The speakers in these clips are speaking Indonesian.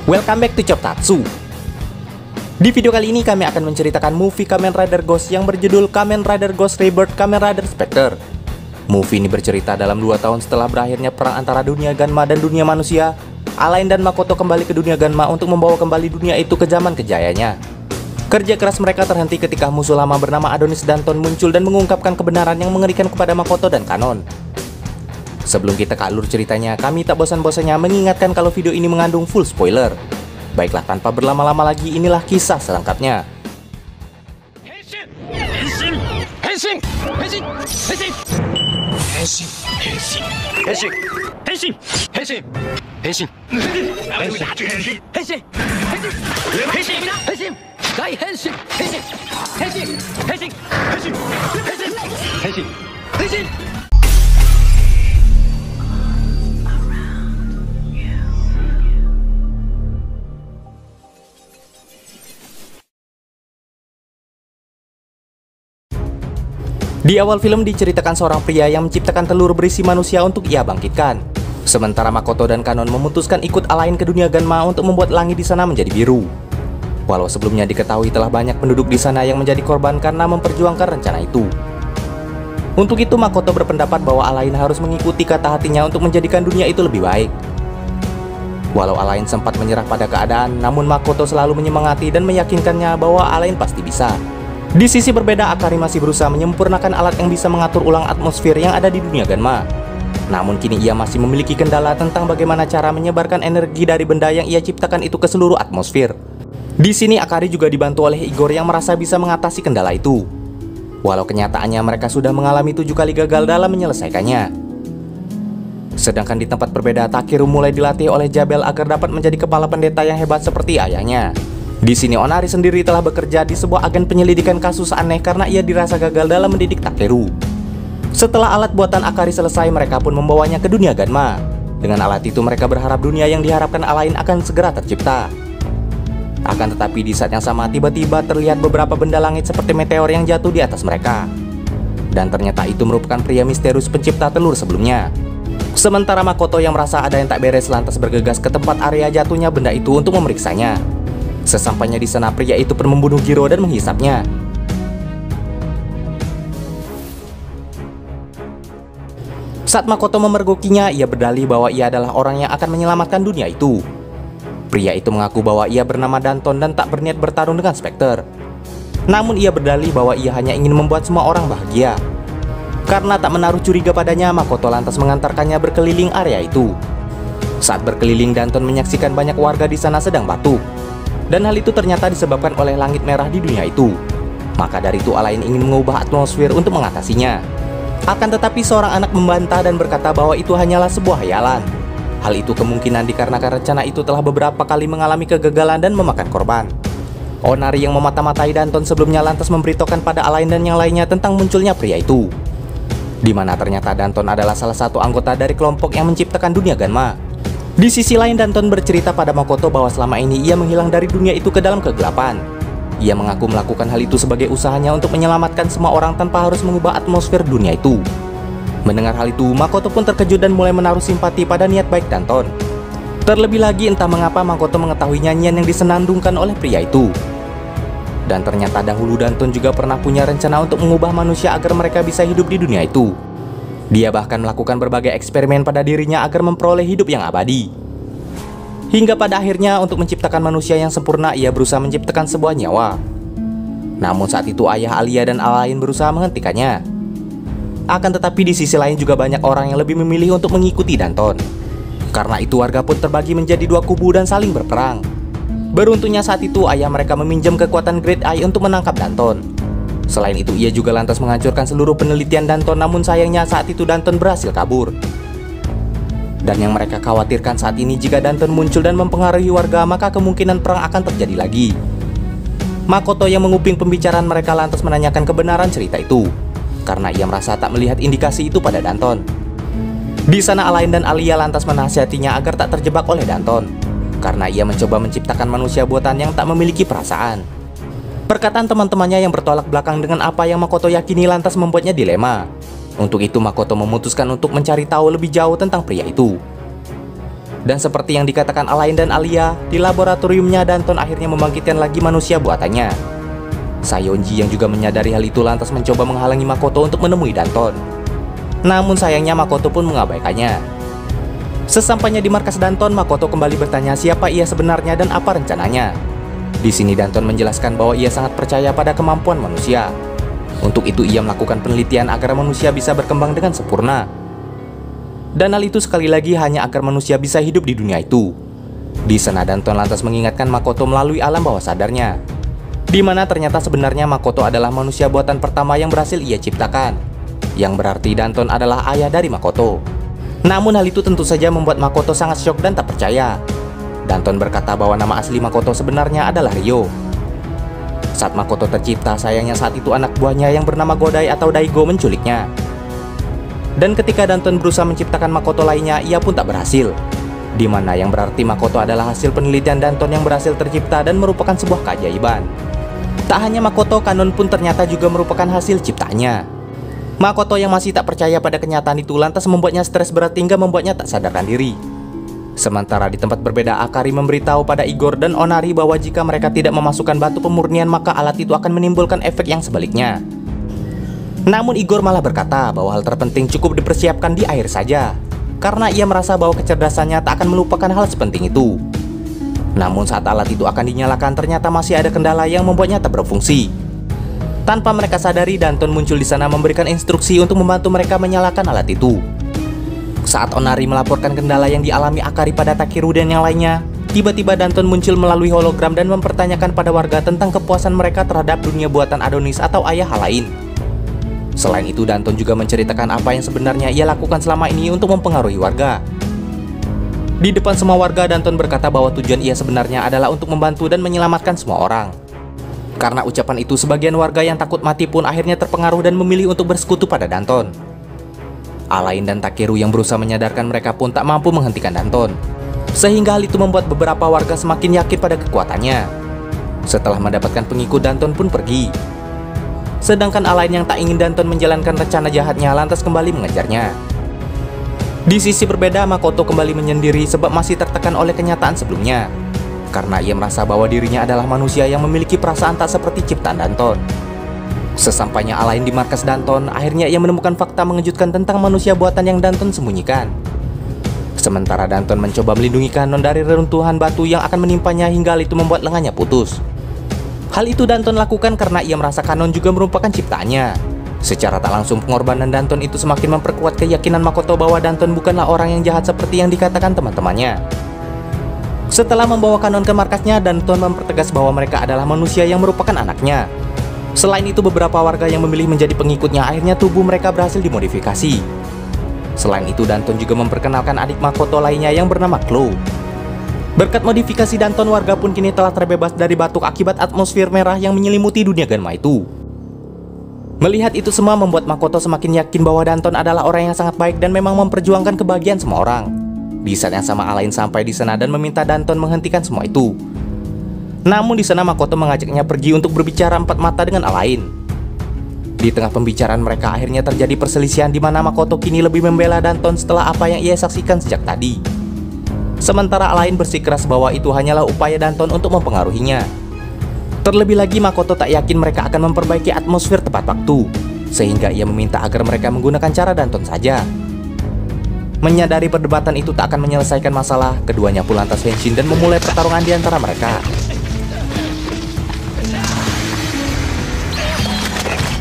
Welcome back to Choptatsu. Di video kali ini kami akan menceritakan movie Kamen Rider Ghost yang berjudul Kamen Rider Ghost Rebirth Kamen Rider Spectre. Movie ini bercerita dalam 2 tahun setelah berakhirnya perang antara dunia Ganma dan dunia manusia. Alain dan Makoto kembali ke dunia Ganma untuk membawa kembali dunia itu ke zaman kejayanya. Kerja keras mereka terhenti ketika musuh lama bernama Adonis Danton muncul dan mengungkapkan kebenaran yang mengerikan kepada Makoto dan Kanon. Sebelum kita ke alur ceritanya, kami tak bosan-bosannya mengingatkan kalau video ini mengandung full spoiler. Baiklah, tanpa berlama-lama lagi, inilah kisah selengkapnya. Di awal film diceritakan seorang pria yang menciptakan telur berisi manusia untuk ia bangkitkan. Sementara Makoto dan Kanon memutuskan ikut Alain ke dunia Ganma untuk membuat langit di sana menjadi biru. Walau sebelumnya diketahui telah banyak penduduk di sana yang menjadi korban karena memperjuangkan rencana itu. Untuk itu Makoto berpendapat bahwa Alain harus mengikuti kata hatinya untuk menjadikan dunia itu lebih baik. Walau Alain sempat menyerah pada keadaan, namun Makoto selalu menyemangati dan meyakinkannya bahwa Alain pasti bisa. Di sisi berbeda, Akari masih berusaha menyempurnakan alat yang bisa mengatur ulang atmosfer yang ada di dunia Ganma. Namun kini ia masih memiliki kendala tentang bagaimana cara menyebarkan energi dari benda yang ia ciptakan itu ke seluruh atmosfer. Di sini Akari juga dibantu oleh Igor yang merasa bisa mengatasi kendala itu. Walau kenyataannya mereka sudah mengalami 7 kali gagal dalam menyelesaikannya. Sedangkan di tempat berbeda, Takeru mulai dilatih oleh Jabel agar dapat menjadi kepala pendeta yang hebat seperti ayahnya. Di sini Onari sendiri telah bekerja di sebuah agen penyelidikan kasus aneh karena ia dirasa gagal dalam mendidik Takeru. Setelah alat buatan Akari selesai, mereka pun membawanya ke dunia Ganma. Dengan alat itu mereka berharap dunia yang diharapkan Alain akan segera tercipta. Akan tetapi di saat yang sama tiba-tiba terlihat beberapa benda langit seperti meteor yang jatuh di atas mereka. Dan ternyata itu merupakan pria misterius pencipta telur sebelumnya. Sementara Makoto yang merasa ada yang tak beres lantas bergegas ke tempat area jatuhnya benda itu untuk memeriksanya. Sesampainya di sana, pria itu pun membunuh Giro dan menghisapnya. Saat Makoto memergokinya, ia berdalih bahwa ia adalah orang yang akan menyelamatkan dunia itu. Pria itu mengaku bahwa ia bernama Danton dan tak berniat bertarung dengan Spectre. Namun ia berdalih bahwa ia hanya ingin membuat semua orang bahagia. Karena tak menaruh curiga padanya, Makoto lantas mengantarkannya berkeliling area itu. Saat berkeliling, Danton menyaksikan banyak warga di sana sedang batuk. Dan hal itu ternyata disebabkan oleh langit merah di dunia itu. Maka dari itu Alain ingin mengubah atmosfer untuk mengatasinya. Akan tetapi seorang anak membantah dan berkata bahwa itu hanyalah sebuah hayalan. Hal itu kemungkinan dikarenakan rencana itu telah beberapa kali mengalami kegagalan dan memakan korban. Onari yang memata-matai Danton sebelumnya lantas memberitahukan pada Alain dan yang lainnya tentang munculnya pria itu. Di mana ternyata Danton adalah salah satu anggota dari kelompok yang menciptakan dunia Ganma. Di sisi lain, Danton bercerita pada Makoto bahwa selama ini ia menghilang dari dunia itu ke dalam kegelapan. Ia mengaku melakukan hal itu sebagai usahanya untuk menyelamatkan semua orang tanpa harus mengubah atmosfer dunia itu. Mendengar hal itu, Makoto pun terkejut dan mulai menaruh simpati pada niat baik Danton. Terlebih lagi, entah mengapa Makoto mengetahui nyanyian yang disenandungkan oleh pria itu. Dan ternyata dahulu Danton juga pernah punya rencana untuk mengubah manusia agar mereka bisa hidup di dunia itu. Dia bahkan melakukan berbagai eksperimen pada dirinya agar memperoleh hidup yang abadi. Hingga pada akhirnya untuk menciptakan manusia yang sempurna, ia berusaha menciptakan sebuah nyawa. Namun saat itu ayah Alia dan Alain berusaha menghentikannya. Akan tetapi di sisi lain juga banyak orang yang lebih memilih untuk mengikuti Danton. Karena itu warga pun terbagi menjadi 2 kubu dan saling berperang. Beruntungnya saat itu ayah mereka meminjam kekuatan Great Eye untuk menangkap Danton. Selain itu ia juga lantas menghancurkan seluruh penelitian Danton, namun sayangnya saat itu Danton berhasil kabur. Dan yang mereka khawatirkan saat ini jika Danton muncul dan mempengaruhi warga, maka kemungkinan perang akan terjadi lagi. Makoto yang menguping pembicaraan mereka lantas menanyakan kebenaran cerita itu, karena ia merasa tak melihat indikasi itu pada Danton. Di sana Alain dan Alia lantas menasihatinya agar tak terjebak oleh Danton, karena ia mencoba menciptakan manusia buatan yang tak memiliki perasaan. Perkataan teman-temannya yang bertolak belakang dengan apa yang Makoto yakini lantas membuatnya dilema. Untuk itu Makoto memutuskan untuk mencari tahu lebih jauh tentang pria itu. Dan seperti yang dikatakan Alain dan Alia, di laboratoriumnya Danton akhirnya membangkitkan lagi manusia buatannya. Sayonji yang juga menyadari hal itu lantas mencoba menghalangi Makoto untuk menemui Danton. Namun sayangnya Makoto pun mengabaikannya. Sesampainya di markas Danton, Makoto kembali bertanya siapa ia sebenarnya dan apa rencananya. Di sini Danton menjelaskan bahwa ia sangat percaya pada kemampuan manusia. Untuk itu ia melakukan penelitian agar manusia bisa berkembang dengan sempurna. Dan hal itu sekali lagi hanya agar manusia bisa hidup di dunia itu. Di sana Danton lantas mengingatkan Makoto melalui alam bawah sadarnya, di mana ternyata sebenarnya Makoto adalah manusia buatan pertama yang berhasil ia ciptakan, yang berarti Danton adalah ayah dari Makoto. Namun hal itu tentu saja membuat Makoto sangat syok dan tak percaya. Danton berkata bahwa nama asli Makoto sebenarnya adalah Ryo. Saat Makoto tercipta, sayangnya saat itu anak buahnya yang bernama Godai atau Daigo menculiknya. Dan ketika Danton berusaha menciptakan Makoto lainnya, ia pun tak berhasil. Di mana yang berarti Makoto adalah hasil penelitian Danton yang berhasil tercipta dan merupakan sebuah keajaiban. Tak hanya Makoto, Kanon pun ternyata juga merupakan hasil ciptaannya. Makoto yang masih tak percaya pada kenyataan itu lantas membuatnya stres berat hingga membuatnya tak sadarkan diri. Sementara di tempat berbeda, Akari memberitahu pada Igor dan Onari bahwa jika mereka tidak memasukkan batu pemurnian maka alat itu akan menimbulkan efek yang sebaliknya. Namun Igor malah berkata bahwa hal terpenting cukup dipersiapkan di akhir saja, karena ia merasa bahwa kecerdasannya tak akan melupakan hal sepenting itu. Namun saat alat itu akan dinyalakan, ternyata masih ada kendala yang membuatnya tak berfungsi. Tanpa mereka sadari, Danton muncul di sana memberikan instruksi untuk membantu mereka menyalakan alat itu. Saat Onari melaporkan kendala yang dialami Akari pada Takeru dan yang lainnya, tiba-tiba Danton muncul melalui hologram dan mempertanyakan pada warga tentang kepuasan mereka terhadap dunia buatan Adonis atau ayah hal lain. Selain itu, Danton juga menceritakan apa yang sebenarnya ia lakukan selama ini untuk mempengaruhi warga. Di depan semua warga, Danton berkata bahwa tujuan ia sebenarnya adalah untuk membantu dan menyelamatkan semua orang. Karena ucapan itu, sebagian warga yang takut mati pun akhirnya terpengaruh dan memilih untuk bersekutu pada Danton. Alain dan Takeru yang berusaha menyadarkan mereka pun tak mampu menghentikan Danton. Sehingga hal itu membuat beberapa warga semakin yakin pada kekuatannya. Setelah mendapatkan pengikut, Danton pun pergi. Sedangkan Alain yang tak ingin Danton menjalankan rencana jahatnya lantas kembali mengejarnya. Di sisi berbeda, Makoto kembali menyendiri sebab masih tertekan oleh kenyataan sebelumnya. Karena ia merasa bahwa dirinya adalah manusia yang memiliki perasaan tak seperti ciptaan Danton. Sesampainya Alain di markas Danton, akhirnya ia menemukan fakta mengejutkan tentang manusia buatan yang Danton sembunyikan. Sementara Danton mencoba melindungi Kanon dari reruntuhan batu yang akan menimpanya hingga hal itu membuat lengannya putus. Hal itu Danton lakukan karena ia merasa Kanon juga merupakan ciptaannya. Secara tak langsung, pengorbanan Danton itu semakin memperkuat keyakinan Makoto bahwa Danton bukanlah orang yang jahat seperti yang dikatakan teman-temannya. Setelah membawa Kanon ke markasnya, Danton mempertegas bahwa mereka adalah manusia yang merupakan anaknya. Selain itu, beberapa warga yang memilih menjadi pengikutnya akhirnya tubuh mereka berhasil dimodifikasi. Selain itu, Danton juga memperkenalkan adik Makoto lainnya yang bernama Chloe. Berkat modifikasi Danton, warga pun kini telah terbebas dari batuk akibat atmosfer merah yang menyelimuti dunia Ganma itu. Melihat itu semua membuat Makoto semakin yakin bahwa Danton adalah orang yang sangat baik dan memang memperjuangkan kebahagiaan semua orang. Di saat yang sama, Alain sampai di sana dan meminta Danton menghentikan semua itu. Namun di sana Makoto mengajaknya pergi untuk berbicara empat mata dengan Alain. Di tengah pembicaraan mereka akhirnya terjadi perselisihan di mana Makoto kini lebih membela Danton setelah apa yang ia saksikan sejak tadi. Sementara Alain bersikeras bahwa itu hanyalah upaya Danton untuk mempengaruhinya. Terlebih lagi, Makoto tak yakin mereka akan memperbaiki atmosfer tepat waktu, sehingga ia meminta agar mereka menggunakan cara Danton saja. Menyadari perdebatan itu tak akan menyelesaikan masalah, keduanya pun lantas henshin dan memulai pertarungan di antara mereka.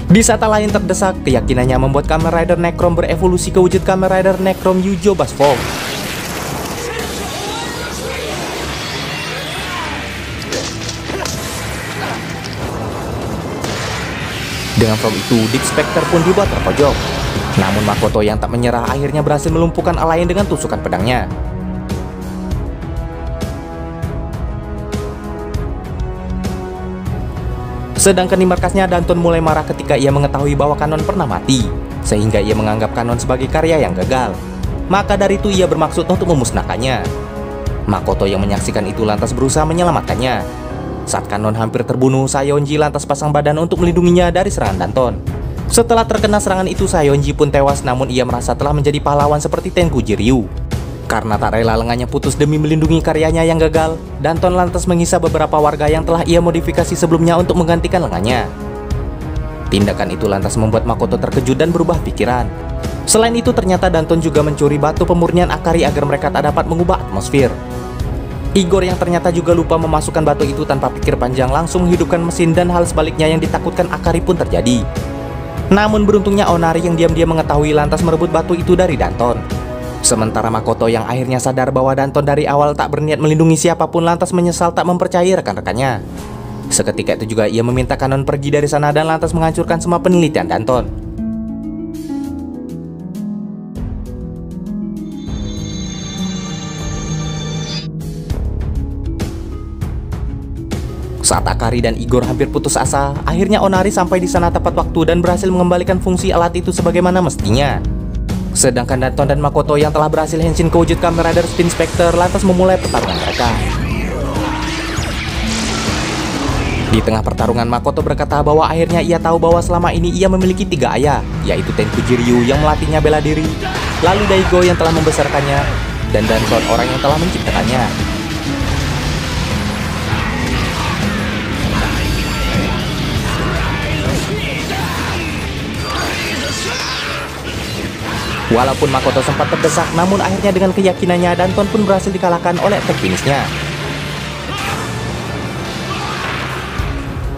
Di saat Alain terdesak, keyakinannya membuat Kamen Rider Necrom berevolusi ke wujud Kamen Rider Necrom Yujo Bass Form. Dengan form itu, Deep Spectre pun dibuat terpojok. Namun Makoto yang tak menyerah akhirnya berhasil melumpuhkan Alain dengan tusukan pedangnya. Sedangkan di markasnya, Danton mulai marah ketika ia mengetahui bahwa Kanon pernah mati, sehingga ia menganggap Kanon sebagai karya yang gagal. Maka dari itu ia bermaksud untuk memusnahkannya. Makoto yang menyaksikan itu lantas berusaha menyelamatkannya. Saat Kanon hampir terbunuh, Sayonji lantas pasang badan untuk melindunginya dari serangan Danton. Setelah terkena serangan itu, Sayonji pun tewas, namun ia merasa telah menjadi pahlawan seperti Tenku Jiryu. Karena tak rela lengannya putus demi melindungi karyanya yang gagal, Danton lantas mengisap beberapa warga yang telah ia modifikasi sebelumnya untuk menggantikan lengannya. Tindakan itu lantas membuat Makoto terkejut dan berubah pikiran. Selain itu ternyata Danton juga mencuri batu pemurnian Akari agar mereka tak dapat mengubah atmosfer. Igor yang ternyata juga lupa memasukkan batu itu tanpa pikir panjang langsung menghidupkan mesin dan hal sebaliknya yang ditakutkan Akari pun terjadi. Namun beruntungnya Onari yang diam-diam mengetahui lantas merebut batu itu dari Danton. Sementara Makoto yang akhirnya sadar bahwa Danton dari awal tak berniat melindungi siapapun lantas menyesal tak mempercayai rekan-rekannya. Seketika itu juga ia meminta Kanon pergi dari sana dan lantas menghancurkan semua penelitian Danton. Saat Akari dan Igor hampir putus asa, akhirnya Onari sampai di sana tepat waktu dan berhasil mengembalikan fungsi alat itu sebagaimana mestinya. Sedangkan Danton dan Makoto yang telah berhasil henshin ke wujud Kamen Rider Spin Spectre lantas memulai pertarungan mereka. Di tengah pertarungan, Makoto berkata bahwa akhirnya ia tahu bahwa selama ini ia memiliki 3 ayah, yaitu Tenku Jiryu yang melatihnya bela diri, lalu Daigo yang telah membesarkannya, dan Danton orang yang telah menciptakannya. Walaupun Makoto sempat terdesak, namun akhirnya dengan keyakinannya Danton pun berhasil dikalahkan oleh attack finishnya.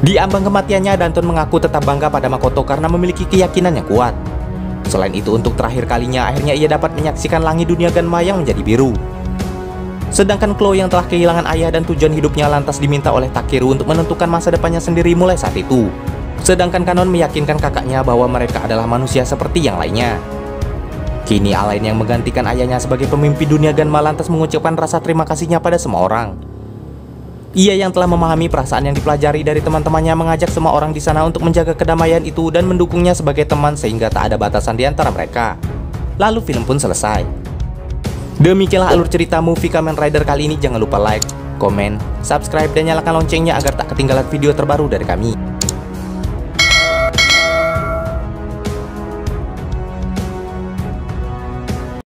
Di ambang kematiannya, Danton mengaku tetap bangga pada Makoto karena memiliki keyakinan yang kuat. Selain itu, untuk terakhir kalinya akhirnya ia dapat menyaksikan langit dunia Ganma yang menjadi biru. Sedangkan Chloe yang telah kehilangan ayah dan tujuan hidupnya lantas diminta oleh Takeru untuk menentukan masa depannya sendiri mulai saat itu. Sedangkan Kanon meyakinkan kakaknya bahwa mereka adalah manusia seperti yang lainnya. Kini Alain yang menggantikan ayahnya sebagai pemimpin dunia Ganma lantas mengucapkan rasa terima kasihnya pada semua orang. Ia yang telah memahami perasaan yang dipelajari dari teman-temannya mengajak semua orang di sana untuk menjaga kedamaian itu dan mendukungnya sebagai teman sehingga tak ada batasan di antara mereka. Lalu film pun selesai. Demikianlah alur cerita movie Kamen Rider kali ini. Jangan lupa like, komen, subscribe, dan nyalakan loncengnya agar tak ketinggalan video terbaru dari kami.